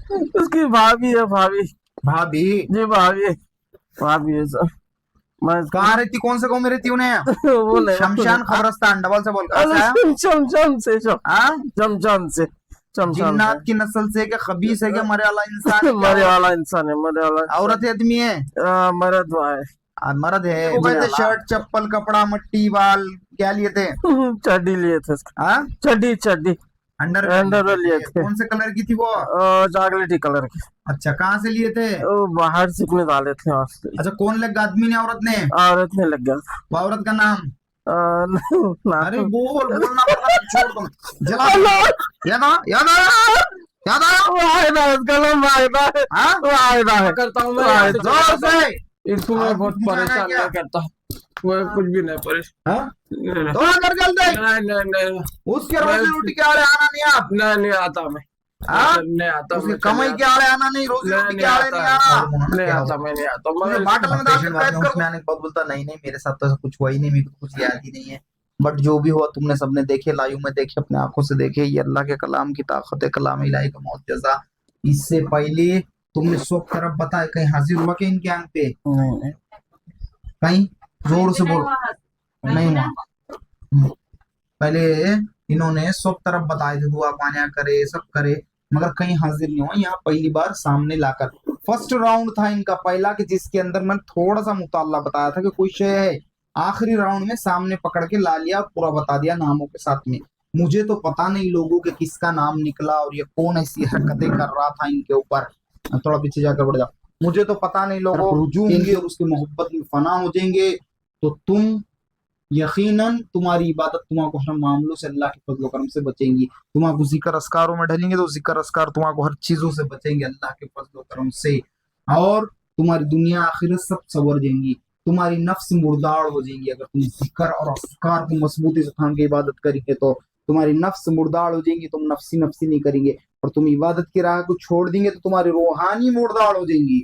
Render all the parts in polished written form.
उसकी भाभी है, भाभी। भाभी? जी भाभी, भाभी है सर। मैं कहाँ रहती, कौन से गाँव में रहती उन्हें? वो नहीं मालूम। शमशान खबरस्तान, डबल से बोल, कहाँ से अरे आया? चमचम से, हाँ? चमचम से, चमचम जिन्नात से। की नस्ल से, क्या खबीस है, क्या मरे वाला इंसान है, क्या मरे औरत वाला है? इंसान है, मरे वाला इंसान। औरत है, आदमी है? मरद हुआ है। मर्द है। वो जी कहते शर्ट चप्पल कपड़ा मट्टी बाल क्या लिए थे? चड्डी लिए थे उसका। हाँ? चड्डी चड्डी। अंडरवेयर लिए अंडरवेयर लिए थे, थे। कौन से कलर की थी वो? चॉकलेटी कलर के। अच्छा, कहाँ से लिए थे? वो बाहर सीखने डाले थे वहां से। अच्छा, कौन लगा, आदमी ने औरत ने? औरत ने लग गया था। वो औरत का नाम? अरे नाम। बोल, बोलना पड़ता है, छोड़ तुम। जला दो। याद आ, याद आ, याद आ। वायदा है, कलम वायदा है। हाँ? वायदा है, करता हूँ मैं यहाँ से जोर चला जाता से। हूँ। इसको मैं और बहुत कुछ पूछना है परेशान क्या? नहीं करता। मैं कुछ भी नहीं परेशान। हाँ? नहीं तो कर जल्दी। नहीं नहीं। उसके रोजी रोटी के आड़े आना नहीं आप। नहीं नहीं आता मैं। हाँ? नहीं आता उसकी मैं, कमाई चले के आड़े आना नहीं, रोजी नहीं रोटी के नहीं आड़े आता नहीं है। आना। नहीं आता, मैं नहीं आता मुझे मगर बाटल में डाल के पेशेंट पैक में इसको। कर उसमें आने के बाद बोलता नहीं नहीं मेरे साथ तो ऐसा कुछ हुआ ही नहीं, मेरे को कुछ याद ही नहीं है। बट जो भी हुआ तुमने सबने देखे, लाइव में देखे, अपने आंखों से देखे, ये अल्लाह के कलाम की ताकत है, कलाम इलाही का मौजज़ा। इससे पहले तुमने सब तरफ बताया, कहीं हाजिर हुआ कि इनके आंख पे? नहीं नहीं। कहीं? जोर से बोलो। नहीं हुआ। पहले इन्होंने सब तरफ बताए थे, दुआ पानिया करे, सब करे, मगर कहीं हाजिर नहीं हुआ। यहाँ पहली बार सामने लाकर, फर्स्ट राउंड था इनका पहला, कि जिसके अंदर मैंने थोड़ा सा मुताला बताया था कि कोई शय है। आखिरी राउंड में सामने पकड़ के ला लिया और पूरा बता दिया नामों के साथ में। मुझे तो पता नहीं लोगों के किसका नाम निकला और ये कौन ऐसी हरकतें कर रहा था इनके ऊपर। थोड़ा पीछे जाकर बढ़ जाओ। मुझे तो पता नहीं लोगों रुजू होंगे और उसकी मोहब्बत में फना हो जाएंगे, तो तुम यकीनन तुम्हारी इबादत तुम्हारे हर मामलों से अल्लाह के फजल करम से बचेंगी। तुम्हारे जिक्र अस्कारों में ढलेंगे तो जिक्र अस्कार तुम्हारे हर चीजों से बचेंगे अल्लाह के फजल करम से। और तुम्हारी दुनिया आखिरत सब सवर जाएंगी। तुम्हारी नफ्स मुर्दार हो जाएंगी अगर तुम जिक्र और अस्कार को मजबूती से थाम के इबादत करेंगे तो। तुम्हारी नफ्स मुर्दार हो जाएंगी, तुम नफसी नफसी नहीं करेंगे। और तुम इबादत की राह को छोड़ देंगे तो तुम्हारी रूहानी मुर्दार हो जाएंगी।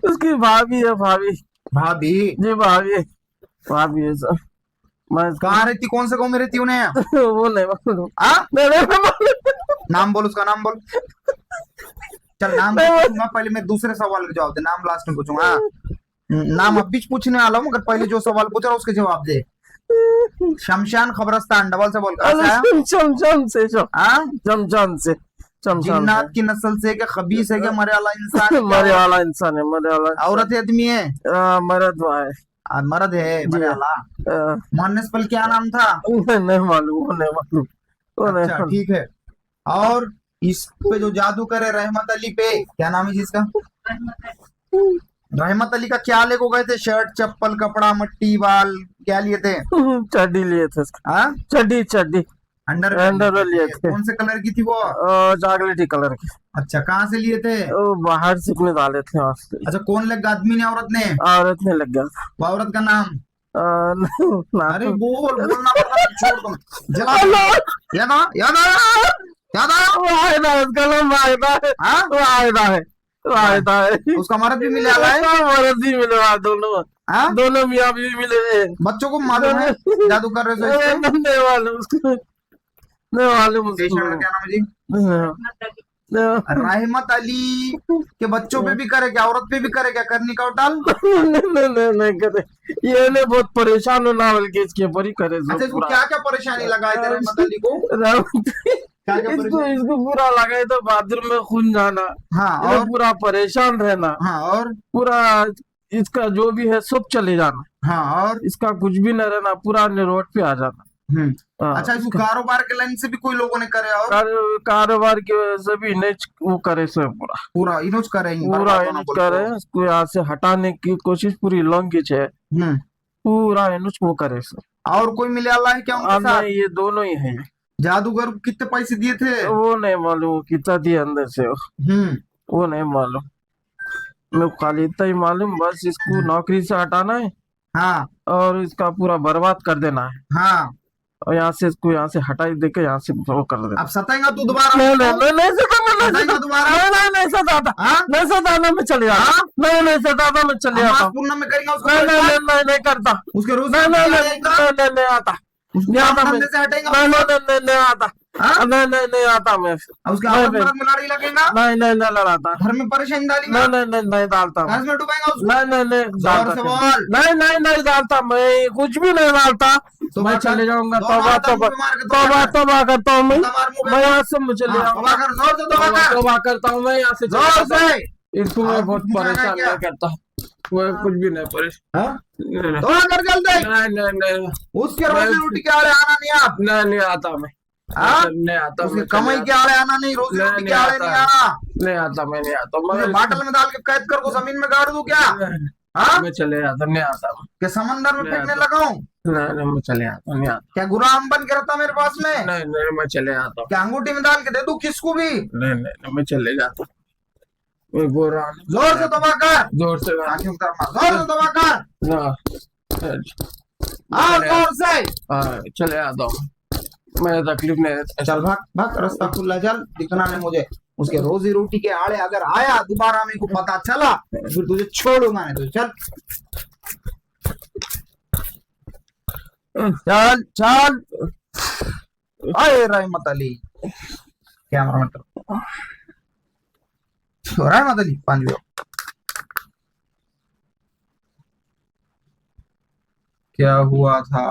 उसकी भाभी है, भाभी। भाभी? जी भाभी, भाभी है सर। मैं कहाँ रहती, कौन से गाँव में रहती उन्हें? वो नहीं मालूम। हाँ? नहीं मालूम। नाम बोल, उसका नाम बोल। चल नाम तो पूछूंगा, पहले मैं दूसरे सवाल का जवाब दे, नाम लास्ट में पूछूंगा। हाँ? नाम अब भी पूछने वाला हूँ, मगर पहले जो सवाल पूछ रहा हूँ उसके जवाब दे। शमशान खबरस्तान, डबल से बोल, कहाँ से आया? चमचम से, हाँ? चमचम से, चमचम जिन्नात की नस्ल से, क्या खबीस है, क्या मरे वाला इंसान से। है, क्या मरे औरत वाला है? इंसान है, मरे वाला इंसान। औरत है, आदमी है? मरद हुआ है। मर्द है, जी मरे वाला। अ, मोहन पल क्या नाम था? नहीं मालूम, वो नहीं मालूम, वो नहीं अच्छा मालूम। ठीक है। और इस पे जो जादू करे रहमत अली पे, क्या नाम है जिसका? रहमत अली का क्या लेको गए थे, शर्ट चप्पल कपड़ा मट्टी बाल क्या लिए थे? चड्डी लिए थे उसका। हाँ? चड्डी चड्डी। अंडरवेयर लिए लिए थे। कौन से कलर की थी वो? चॉकलेटी कलर के। अच्छा, कहाँ से लिए थे? वो बाहर सीखने डाले थे वहां से। अच्छा, कौन लगा, आदमी ने औरत ने? औरत ने लग गया था। वो औरत का नाम? अरे नाम। बोल, बोलना पड़ता है, छोड़ तुम। जला दो। याद आ, याद आ, याद आ। वायदा है, कलम वायदा है। हाँ? वायदा है, वायदा है। उसका मर्द भी मिले आला है? मर्द ही मिले वहाँ, दोनों। हाँ? दोनों मियाँ बीवी मिले हैं। बच्चों को मालूम है जादू कर रहे हो इससे? नहीं मालूम उसको, नहीं मालूम पेशेंट का उसको। क्या नाम है जी? नहीं, रहमत अली के बच्चों पे भी करे क्या, औरत पे भी करे क्या, करनी का डाल? नहीं करे। ये नहीं बहुत परेशान होना, बल्कि इसके ऊपर ही करे सब अच्छा, इसको पूरा। क्या क्या परेशानी लगाए थे रहमत अली को? क्या क्या इसको परेशानी? इसको पूरा लगा तो बाथरूम में खून जाना। हाँ, ये और? पूरा परेशान रहना। हाँ, और? पूरा इसका जो भी है सब चले जाना। हाँ, और? इसका कुछ भी न रहना, पूरा रोड पे आ जाना। हाँ, अच्छा, इसको इसका कारोबार के लाइन से भी कोई लोगों ने करे और? कारोबार की वजह से भी इन्हें वो करे सब पूरा। पूरा इनोज करेंगे, पूरा बर्बाद होना इनुच बोल करे, को। इसको यहाँ से हटाने की कोशिश पूरी लॉन्ग है। हम्म। पूरा इनुच वो करे सब। और कोई मिले अल्लाह है क्या उनके साथ? नहीं, ये दोनों ही है। जादूगर को कितने पैसे दिए थे? वो नहीं मालूम कितना दिया अंदर से हम्म। वो नहीं मालूम। मैं खाली इतना ही मालूम, बस इसको नौकरी से हटाना है हाँ और इसका पूरा बर्बाद कर देना है। हाँ। और यहाँ से इसको यहाँ से हटाई देके यहाँ से वो कर देना। अब सताएगा तू दोबारा? नहीं नहीं नहीं नहीं सताना, नहीं सताएगा सताना, दोबारा? नहीं नहीं नहीं सताता, हाँ नहीं सताना, मैं चले जाता हाँ? हूँ। नहीं नहीं सताता, मैं चले जाता हूँ। पूर्णम में करेंगे उसको? नहीं नहीं नहीं नहीं नहीं करता। उसके रोज नहीं नहीं नहीं नहीं नहीं आता, नहीं आता मैं। से हटेगा? नहीं नहीं नहीं नहीं आता, हाँ? नहीं नहीं नहीं आता मैं। अब उसके नहीं, आपस में लड़ाई लगेगा? नहीं नहीं नहीं लड़ाता, घर में परेशानी डालेगा? नहीं नहीं नहीं नहीं डालता मैं। घर में डुबाएगा उसको? नहीं नहीं नहीं जोर डालता से फिर। बोल। नहीं नहीं नहीं डालता, मैं कुछ भी नहीं डालता। मैं चले जाऊंगा। तौबा तौबा तौबा तौबा करता हूँ मैं यहाँ से मैं चले जाऊंगा। तौबा करता हूँ मैं यहाँ से चले जाता हूँ। इसको मैं बहुत परेशान नहीं करता, मैं कुछ भी नहीं परेशान। नहीं नहीं नहीं उसके रोजी रोटी के आड़े आना नहीं आप? नहीं आता मैं। हाँ? नहीं आता उसके मैं। कमाई के आड़े आना नहीं, रोजी नहीं, रोटी के नहीं आड़े आता नहीं है। आना। नहीं आता, मैं नहीं आता मुझे मैं। बाटल में डाल के कैद कर को जमीन में गाड़ दूं क्या? हाँ? मैं चले जाता, नहीं आता मैं। क्या समंदर में नहीं फेंकने आता। लगाऊं? नहीं नहीं मैं चले आता, नहीं आता। क्या गुलाम बन के रहता मेरे पास में? नहीं नहीं मैं चले आता हूँ। क्या अंगूठी में डाल के दे दूं किसको भी? नहीं नहीं मैं चले जाता, मैं बोल रहा हूँ। जोर से दबा कर, जोर से आंखें उतार मार, जोर से दबा कर। ना हाँ जोर से। हाँ चले आता हूँ, मैं तकलीफ नहीं देता। चल भाग भाग, रास्ता खुला, चल। दिखना नहीं मुझे। उसके रोजी रोटी के आड़े अगर आया दोबारा, मेरे को पता चला फिर तुझे छोड़ूंगा नहीं। तो चल चल चल। अरे रहमत अली, क्या रहमत रहमत अली, पानी दो। क्या हुआ था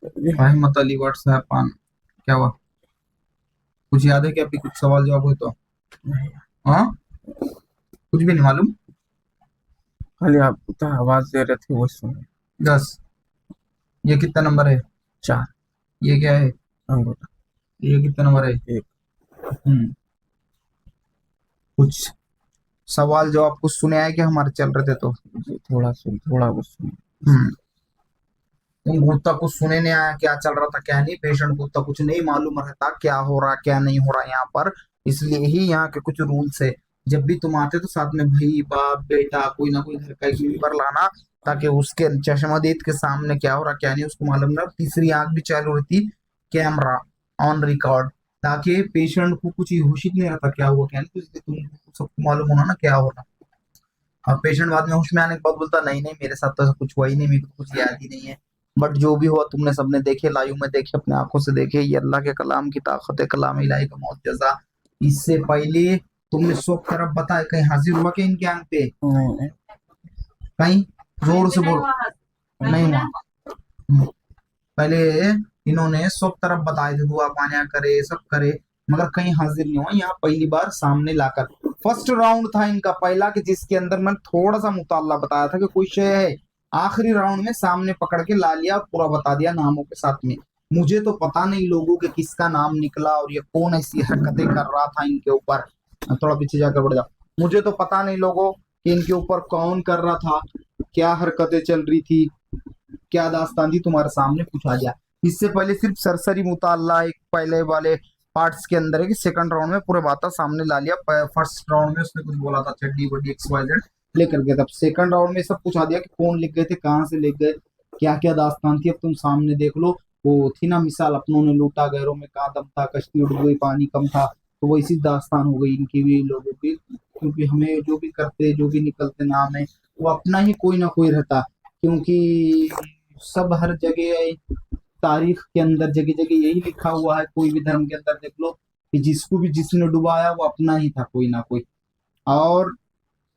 रहमत अली? व्हाट्सएप पान, क्या हुआ? कुछ याद है क्या? अभी कुछ सवाल जवाब हो तो? हाँ कुछ भी नहीं मालूम? खाली आप आवाज दे रहे थे वो सुने। 10। ये कितना नंबर है? 4 ये क्या है? अंगूठा। ये कितना नंबर है? 1। कुछ सवाल जवाब कुछ सुने आए कि हमारे चल रहे थे तो? थोड़ा कुछ सुने। तुम उतना कुछ सुने नहीं आया क्या चल रहा था क्या नहीं? पेशेंट को उतना कुछ नहीं मालूम रहता क्या हो रहा क्या नहीं हो रहा यहाँ पर। इसलिए ही यहाँ के कुछ रूल्स है। जब भी तुम आते तो साथ में भाई बाप बेटा कोई ना कोई घर का एक मेंबर लाना, ताकि उसके चश्मदीद के सामने क्या हो रहा क्या नहीं उसको मालूम ना। तीसरी आंख भी चालू रहती, कैमरा ऑन रिकॉर्ड, ताकि पेशेंट को कुछ होश ही नहीं रहता क्या हुआ क्या नहीं। तो तुम सबको मालूम होना ना क्या हो रहा। अब पेशेंट बाद में होश में आने के बाद बोलता नहीं नहीं मेरे साथ तो ऐसा कुछ हुआ ही नहीं, मेरे को कुछ याद ही नहीं है। बट जो भी हुआ तुमने सबने देखे, लाइव में देखे, अपने आंखों से देखे। ये अल्लाह के कलाम की ताकत है, कलाम इलाही का मौजज़ा। इससे पहले तुमने सब तरफ बताया, कहीं हाजिर हुआ क्या इनके आंख पे? नहीं कहीं जोर से बोल। नहीं हुआ। पहले इन्होंने सब तरफ बताए थे, दुआ पानिया करे सब करे, मगर कहीं हाजिर नहीं हुआ। यहाँ पहली बार सामने लाकर, फर्स्ट राउंड था इनका पहला, कि जिसके अंदर मैंने थोड़ा सा मुताला बताया था कि कोई शय है। आखिरी राउंड में सामने पकड़ के ला लिया और पूरा बता दिया नामों के साथ में। मुझे तो पता नहीं लोगों के किसका नाम निकला और ये कौन ऐसी हरकतें कर रहा था इनके ऊपर। थोड़ा पीछे जाकर बढ़ जाओ। मुझे तो पता नहीं लोगों कि इनके ऊपर कौन कर रहा था, क्या हरकतें चल रही थी, क्या दास्तान थी, तुम्हारे सामने पूछा गया। इससे पहले सिर्फ सरसरी मुताला एक पहले वाले पार्ट्स के अंदर है कि सेकंड राउंड में पूरे बात सामने ला लिया। फर्स्ट राउंड में उसने कुछ बोला था चड्डी बड्डी XYZ लेकर गए, तब सेकंड राउंड में सब पूछा दिया कि कौन लिख गए थे, कहाँ से लिख गए, क्या क्या दास्तान थी। अब तुम सामने देख लो। वो थी ना मिसाल, अपनों ने लूटा गैरों में कहाँ दम था, कश्ती उड़ गई पानी कम था, तो वैसी दास्तान हो गई इनकी भी लोगों की। क्योंकि हमें जो भी करते जो भी निकलते नाम है वो अपना ही कोई ना कोई रहता, क्योंकि सब हर जगह तारीख के अंदर जगह जगह यही लिखा हुआ है। कोई भी धर्म के अंदर देख लो कि जिसको भी जिसने डुबाया वो अपना ही था कोई ना कोई। और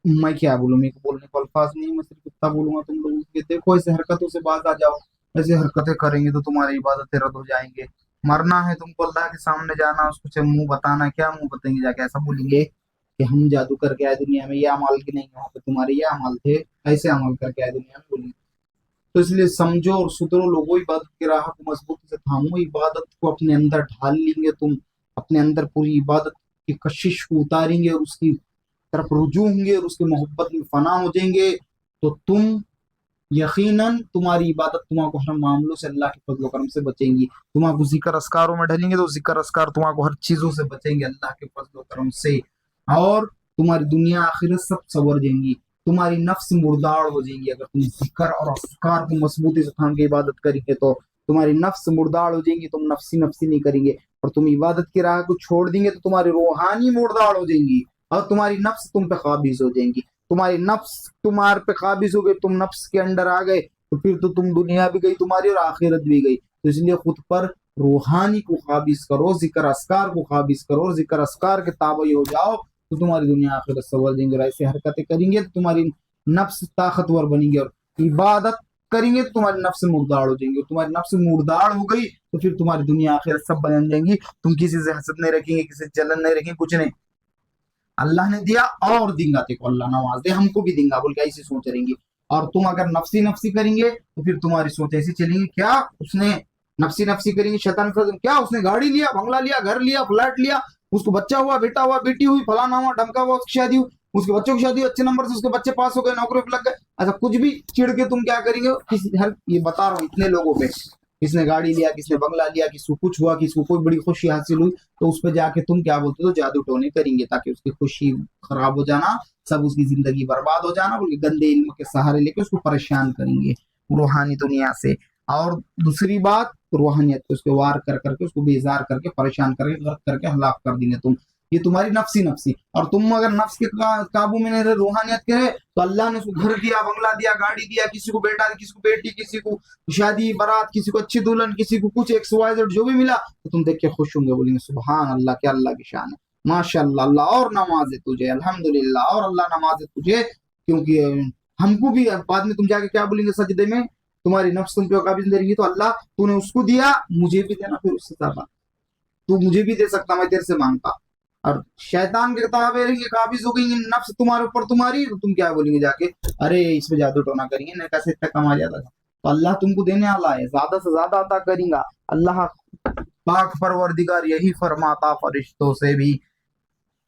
मैं क्या बोलूं, मेरे को बोलने को अल्फाज नहीं, मैं सिर्फ इतना बोलूंगा तुम लोगों के, देखो ऐसे हरकतों से बाज आ जाओ। ऐसे हरकतें करेंगे तो तुम्हारी इबादतें रद्द हो जाएंगे। मरना है तुमको, अल्लाह के सामने जाना, उसको से मुंह बताना, क्या मुंह बताएंगे जाके? ऐसा बोलेंगे कि हम जादू करके आए दुनिया में, ये अमाल के नहीं, वहां पे तुम्हारे ये अमाल थे, ऐसे अमल करके आए दुनिया में, बोलेंगे। तो इसलिए समझो और सुधरो लोगों, इबादत की राह को मजबूती से थामो, इबादत को अपने अंदर ढाल लेंगे तुम, अपने अंदर पूरी इबादत की कशिश को उतारेंगे और उसकी तरफ रुजू होंगे और उसकी मोहब्बत में फना हो जाएंगे, तो तुम यकीनन तुम्हारी इबादत तुम्हारे हर मामलों से अल्लाह के फजल करम से बचेंगी। तुम्हारे जिक्र अस्कारों में ढलेंगे तो जिक्र अस्कार तुम्हारे हर चीजों से बचेंगे अल्लाह के फजल करम से, और तुम्हारी दुनिया आखिरत सब सवर जाएंगी। तुम्हारी नफ्स मुर्दाड़ हो जाएंगी। अगर तुम जिक्र और अस्कार को मजबूती से थाम के इबादत करेंगे तो तुम्हारी नफ्स मुर्दाड़ हो जाएंगी, तुम नफ्सी नफ्सी नहीं करेंगे। और तुम इबादत की राह को छोड़ देंगे तो तुम्हारी रूहानी मुर्दाड़ हो जाएंगी और तुम्हारी नफ्स तुम पे काबिज हो जाएंगी। तुम्हारी नफ्स तुम्हारे पे काबिज हो गई, तुम नफ्स के अंडर आ गए तो फिर तो तुम दुनिया भी गई तुम्हारी और आखिरत भी गई। तो इसलिए खुद पर रूहानी को काबिज करो, जिक्र अस्कार को काबिज करो और जिक्र अस्कार के ताबई हो जाओ तो तुम्हारी दुनिया आखिरत संवर देंगे। और ऐसे हरकतें करेंगे तो तुम्हारी नफ्स ताकतवर बनेंगे और इबादत करेंगे तो तुम्हारी नफ्स मुर्दाड़ हो जाएंगी। तुम्हारी नफ्स मुर्दाड़ हो गई तो फिर तुम्हारी दुनिया आखिरत सब बन जाएंगी। तुम किसी से हसद नहीं रखेंगे, किसी से जलन नहीं रखेंगे, कुछ नहीं। अल्लाह ने दिया और देंगे, देखो अल्लाह नवाज दे हमको भी देंगे बोल के ऐसी सोच रहेंगी। और तुम अगर नफ्सी नफ्सी करेंगे तो फिर तुम्हारी सोच ऐसी चलेंगी, क्या उसने नफ्सी नफ्सी करेंगे शैतान क्या उसने गाड़ी लिया, बंगला लिया, घर लिया, फ्लैट लिया, उसको बच्चा हुआ, बेटा हुआ, बेटी हुई, फलाना हुआ, ढमका हुआ, उसकी शादी हुई, उसके बच्चों की शादी हुई, अच्छे नंबर से उसके बच्चे पास हो गए, नौकरी पे लग गए, ऐसा कुछ भी चिढ़ के तुम क्या करेंगे किसी हर ये बता रहा हूँ इतने लोगों पे, किसने गाड़ी लिया, किसने बंगला लिया, किसको कुछ हुआ, किसको कोई बड़ी खुशी हासिल हुई तो उस पर जाके तुम क्या बोलते हो, जादू टोने करेंगे ताकि उसकी खुशी खराब हो जाना, सब उसकी जिंदगी बर्बाद हो जाना बोल के गंदे इल्म के सहारे लेके उसको परेशान करेंगे रूहानी दुनिया से। और दूसरी बात रूहानियत को उसको वार कर करके उसको बेजार करके परेशान करके गर्क करके हलाक कर देंगे तुम। ये तुम्हारी नफ्सी नफ्सी। और तुम अगर नफ्स के काबू में नहीं रहे, रूहानियत के रहे तो अल्लाह ने उसको घर दिया, बंगला दिया, गाड़ी दिया, किसी को बेटा, किसी को बेटी, किसी को शादी बारात, किसी को अच्छी दुल्हन, किसी को कुछ XYZ जो भी मिला तो तुम देख के खुश होंगे, बोलेंगे सुभान अल्लाह, क्या अल्लाह की शान है, माशाअल्लाह, अल्लाह और नमाज तुझे, अल्हम्दुलिल्लाह और अल्लाह नमाज तुझे। क्योंकि हमको भी बाद में तुम जाके क्या बोलेंगे सजदे में, तुम्हारी नफ्स तुम पे काबिज दे रही है तो अल्लाह तूने उसको दिया मुझे भी देना, फिर उससे ज्यादा तू मुझे भी दे सकता, मैं तेरे से मांगता। और शैतान के ताबे रहेंगे, काबिज हो गई नफ्स तुम्हारे ऊपर तुम्हारी, तो तुम क्या बोलेंगे जाके, अरे इस पे जादू टोना करेंगे ना, कैसे इतना कमा जाता था। तो अल्लाह तुमको देने वाला है, ज्यादा से ज्यादा अता करेगा। अल्लाह पाक परवरदिगार यही फरमाता फरिश्तों से भी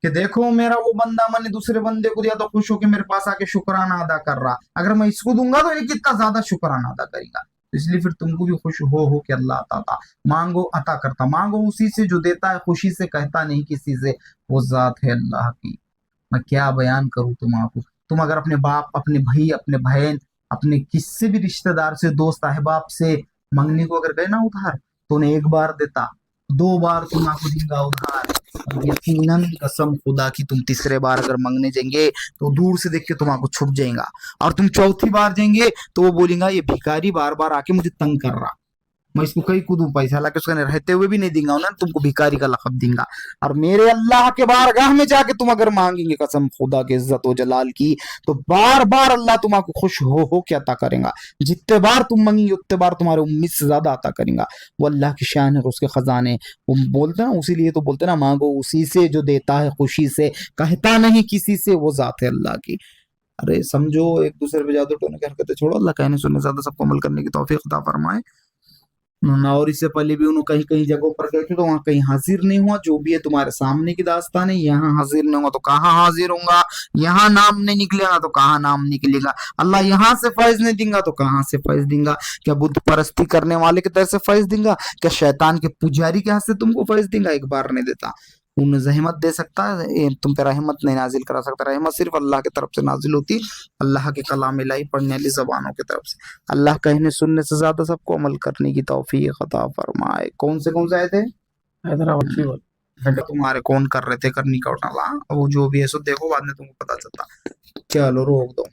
कि देखो मेरा वो बंदा मैंने दूसरे बंदे को दिया तो खुश होकर मेरे पास आके शुक्राना अदा कर रहा, अगर मैं इसको दूंगा तो ये कितना ज्यादा शुक्राना अदा करेगा। तो इसलिए फिर तुमको भी खुश हो कि अल्लाह अता मांगो अता करता, मांगो उसी से जो देता है, खुशी से कहता नहीं किसी से, वो जात है अल्लाह की। मैं क्या बयान करूं तुमको। तुम अगर अपने बाप, अपने भाई, अपने बहन, अपने किसी भी रिश्तेदार से, दोस्त अहबाब से मांगने को अगर गए ना उधार तो उन्हें एक बार देता, 2 बार तुमको देगा उधार, यकीनन कसम खुदा की तुम तीसरे बार अगर मांगने जाएंगे तो दूर से देख के तुम्हारा छुप जाएगा। और तुम चौथी बार जाएंगे तो वो बोलेगा ये भिखारी बार बार आके मुझे तंग कर रहा, मैं इसको कहीं को दूं पैसा, हालांकि उसका रहते हुए भी नहीं दूंगा ना, तुमको भिखारी का लक़ब दूंगा। और मेरे अल्लाह के बारगाह में जाके तुम अगर मांगेंगे कसम खुदा के इज्जत व जलाल की तो बार बार अल्लाह तुम्हारा खुश हो के अता करेगा। जितने बार तुम मांगेंगे उतने बार तुम्हारे उम्मीद से ज्यादा अता करेगा। वो अल्लाह की शान है, उसके खजाने, वो बोलते ना, उसी लिए तो बोलते ना मांगो उसी से जो देता है खुशी से, कहता नहीं किसी से, वो जात है अल्लाह की। अरे समझो, एक दूसरे पे जादू टोने की हरकतें छोड़ो, अल्लाह कहने सुनने ज्यादा सबको अमल करने की तौफीक अता फरमाए। और इससे पहले भी उन्होंने कहीं कहीं जगहों पर गए थे तो वहां कहीं हाजिर नहीं हुआ, जो भी है तुम्हारे सामने की दास्तान है। यहाँ हाजिर नहीं हुआ तो कहाँ हाजिर होगा, यहाँ नाम नहीं निकलेगा तो कहाँ नाम निकलेगा, अल्लाह यहाँ से फैज नहीं देगा तो कहाँ से फैज देगा। क्या बुद्ध परस्ती करने वाले की तरह से फैज देगा, क्या शैतान के पुजारी के हाथ से तुमको फैज देगा, एक बार नहीं देता। उन्हें रहमत दे सकता है, तुम पे रहमत नहीं नाजिल करा सकता। रहमत सिर्फ अल्लाह की तरफ से नाजिल होती, अल्लाह के कलाम इलाही पढ़ने वाली जबानों की तरफ से। अल्लाह कहने सुनने से ज्यादा सबको अमल करने की तौफीक अता फरमाए। कौन से आए थे हैदराबाद तुम्हारे कौन कर रहे थे करनी का उठाला, वो जो भी है सो देखो बाद में तुमको पता चलता। चलो रोक दो।